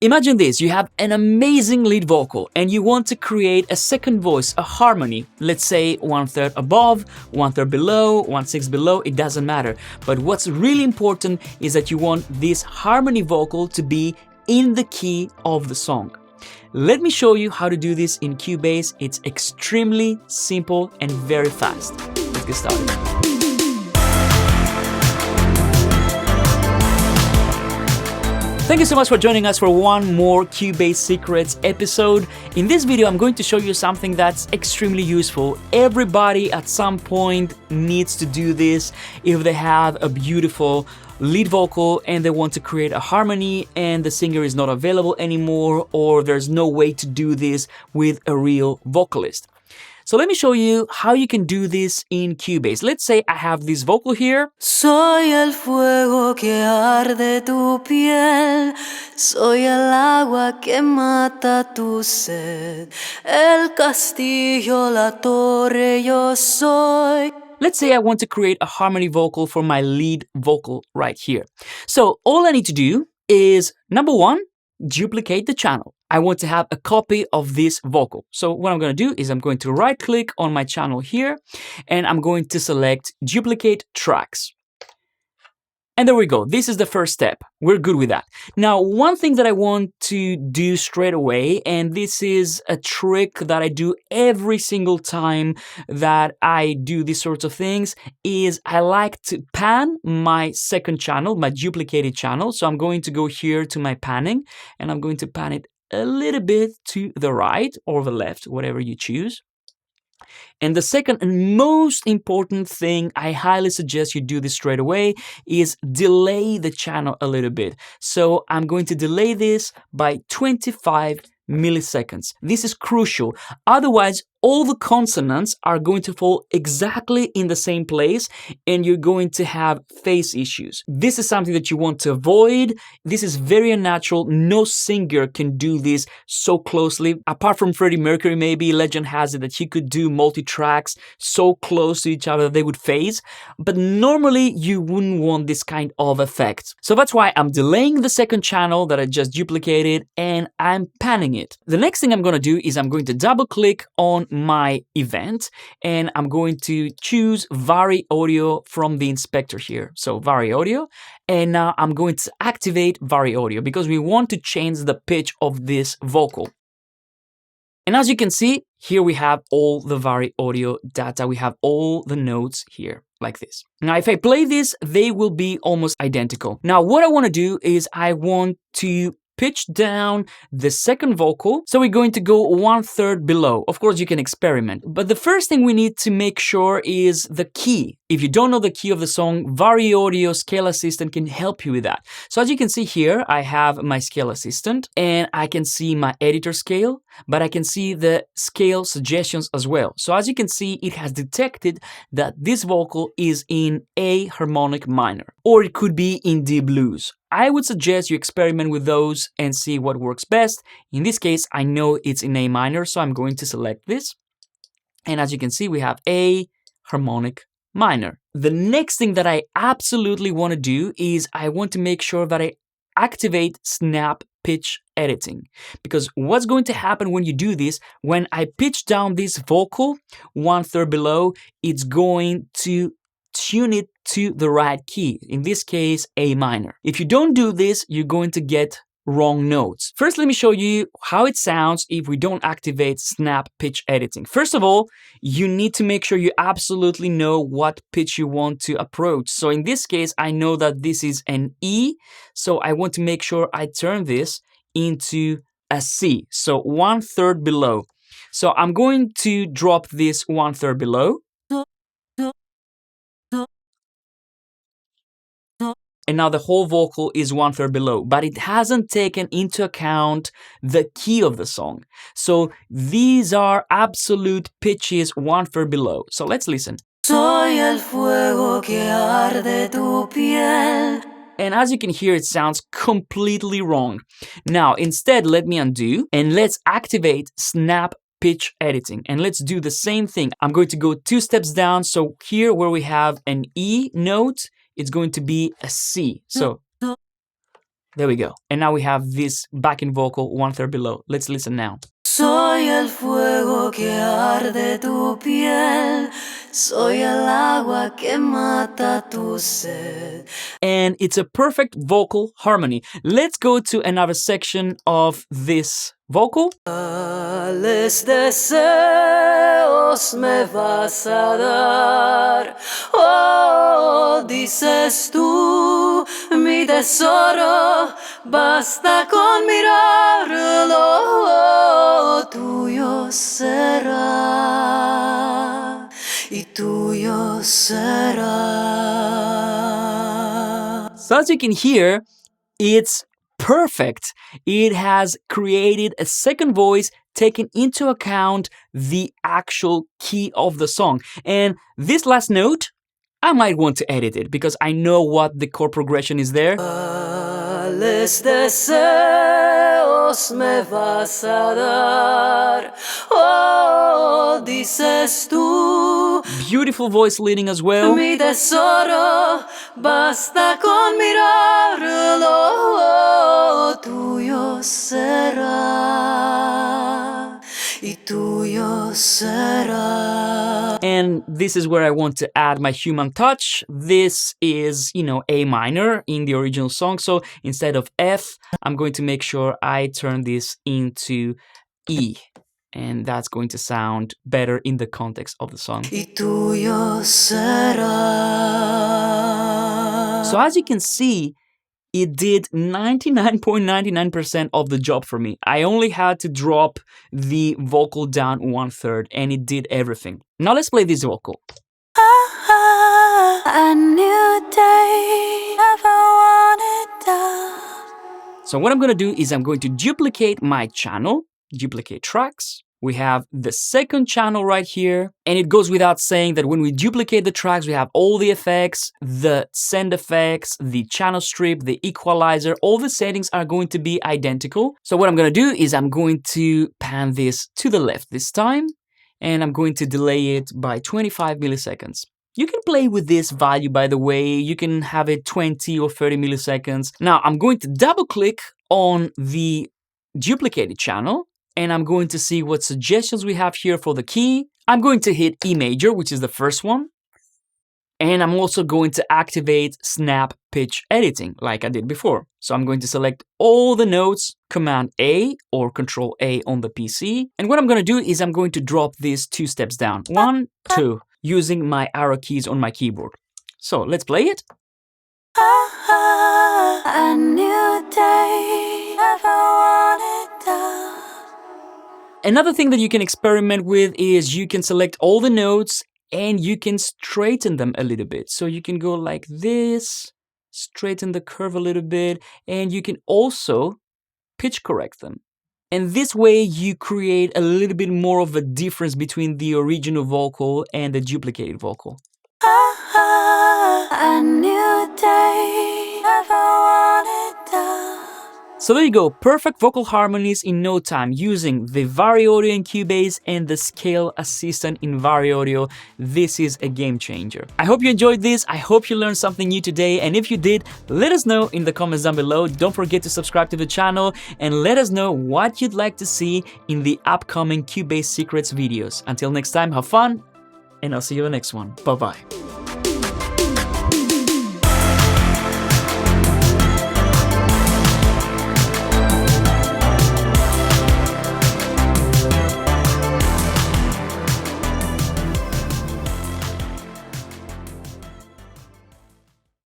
Imagine this, you have an amazing lead vocal and you want to create a second voice, a harmony, let's say 1/3 above, 1/3 below, 1/6 below, it doesn't matter. But what's really important is that you want this harmony vocal to be in the key of the song. Let me show you how to do this in Cubase. It's extremely simple and very fast. Let's get started. Thank you so much for joining us for one more Cubase Secrets episode. In this video, I'm going to show you something that's extremely useful. Everybody at some point needs to do this if they have a beautiful lead vocal and they want to create a harmony and the singer is not available anymore, or there's no way to do this with a real vocalist. So let me show you how you can do this in Cubase. Let's say I have this vocal here. Soy el fuego que arde tu piel, soy el agua que mata tu sed, el castillo, la torre yo soy. Let's say I want to create a harmony vocal for my lead vocal right here. So all I need to do is, number one, duplicate the channel. I want to have a copy of this vocal. So what I'm going to do is I'm going to right click on my channel here and I'm going to select duplicate tracks. And there we go. This is the first step. We're good with that. Now, one thing that I want to do straight away, and this is a trick that I do every single time that I do these sorts of things, is I like to pan my second channel, my duplicated channel. So I'm going to go here to my panning and I'm going to pan it a little bit to the right or the left, whatever you choose. And the second and most important thing, I highly suggest you do this straight away, is delay the channel a little bit. So I'm going to delay this by 25 milliseconds. This is crucial. Otherwise, all the consonants are going to fall exactly in the same place and you're going to have phase issues. This is something that you want to avoid. This is very unnatural. No singer can do this so closely. Apart from Freddie Mercury, maybe legend has it that he could do multi-tracks so close to each other that they would phase. But normally you wouldn't want this kind of effect. So that's why I'm delaying the second channel that I just duplicated and I'm panning it. The next thing I'm going to do is I'm going to double click on my event and I'm going to choose VariAudio from the inspector here. So VariAudio, and now I'm going to activate VariAudio because we want to change the pitch of this vocal. And as you can see, here we have all the VariAudio data. We have all the notes here like this. Now, if I play this, they will be almost identical. Now, what I want to do is I want to pitch down the second vocal. So we're going to go 1/3 below. Of course, you can experiment. But the first thing we need to make sure is the key. If you don't know the key of the song, VariAudio Scale Assistant can help you with that. So as you can see here, I have my Scale Assistant and I can see my editor scale, but I can see the scale suggestions as well. So as you can see, it has detected that this vocal is in A harmonic minor, or it could be in D blues. I would suggest you experiment with those and see what works best. In this case, I know it's in A minor, so I'm going to select this. And as you can see, we have A harmonic minor. The next thing that I absolutely want to do is I want to make sure that I activate snap pitch editing. Because what's going to happen when you do this, when I pitch down this vocal 1/3 below, it's going to tune it to the right key, in this case A minor. If you don't do this, you're going to get wrong notes. First, let me show you how it sounds if we don't activate snap pitch editing. First of all, you need to make sure you absolutely know what pitch you want to approach. So in this case, I know that this is an E, so I want to make sure I turn this into a C, so 1/3 below. So I'm going to drop this 1/3 below. And now the whole vocal is 1/3 below, but it hasn't taken into account the key of the song. So these are absolute pitches 1/3 below. So let's listen. Soy el fuego que arde tu piel. And as you can hear, it sounds completely wrong. Now, instead, let me undo and let's activate snap pitch editing. And let's do the same thing. I'm going to go 2 steps down. So here where we have an E note, it's going to be a C. So There we go. And now we have this backing vocal 1/3 below. Let's listen now. Soy el fuego que arde tu piel, soy el agua que mata tu sed. And it's a perfect vocal harmony. Let's go to another section of this vocal. ¿Cuáles deseos me vas a dar? Oh, dices tú, mi tesoro, basta con mirarlo, tuyo será y tuyo será. So as you can hear, it's perfect. It has created a second voice taking into account the actual key of the song. And this last note, I might want to edit it because I know what the chord progression is there. ¿Cuáles deseos me vas a dar? Oh, dices tú. Beautiful voice leading as well. Mi tesoro, basta con mirarlo, tuyo será y tuyo será. And this is where I want to add my human touch. This is, A minor in the original song. So instead of F, I'm going to make sure I turn this into E. And that's going to sound better in the context of the song. Y tuyo será. So as you can see, it did 99.99% of the job for me. I only had to drop the vocal down 1/3 and it did everything. Now let's play this vocal. A new day, never wanted done. So what I'm going to do is I'm going to duplicate my channel, duplicate tracks. We have the second channel right here. And it goes without saying that when we duplicate the tracks, we have all the effects, the send effects, the channel strip, the equalizer, all the settings are going to be identical. So what I'm going to do is I'm going to pan this to the left this time, and I'm going to delay it by 25 milliseconds. You can play with this value, by the way. You can have it 20 or 30 milliseconds. Now I'm going to double click on the duplicated channel, and I'm going to see what suggestions we have here for the key. I'm going to hit E major, which is the first one. And I'm also going to activate snap pitch editing like I did before. So I'm going to select all the notes, Command A or Control A on the PC. And what I'm going to do is I'm going to drop these 2 steps down. 1, 2, using my arrow keys on my keyboard. So let's play it. A new day, never wanted done. Another thing that you can experiment with is you can select all the notes and you can straighten them a little bit. So you can go like this, straighten the curve a little bit, and you can also pitch correct them. And this way you create a little bit more of a difference between the original vocal and the duplicated vocal. A new day, never wanted done. So there you go, perfect vocal harmonies in no time using the VariAudio in Cubase and the Scale Assistant in VariAudio. This is a game changer. I hope you enjoyed this. I hope you learned something new today. And if you did, let us know in the comments down below. Don't forget to subscribe to the channel and let us know what you'd like to see in the upcoming Cubase Secrets videos. Until next time, have fun, and I'll see you in the next one. Bye-bye.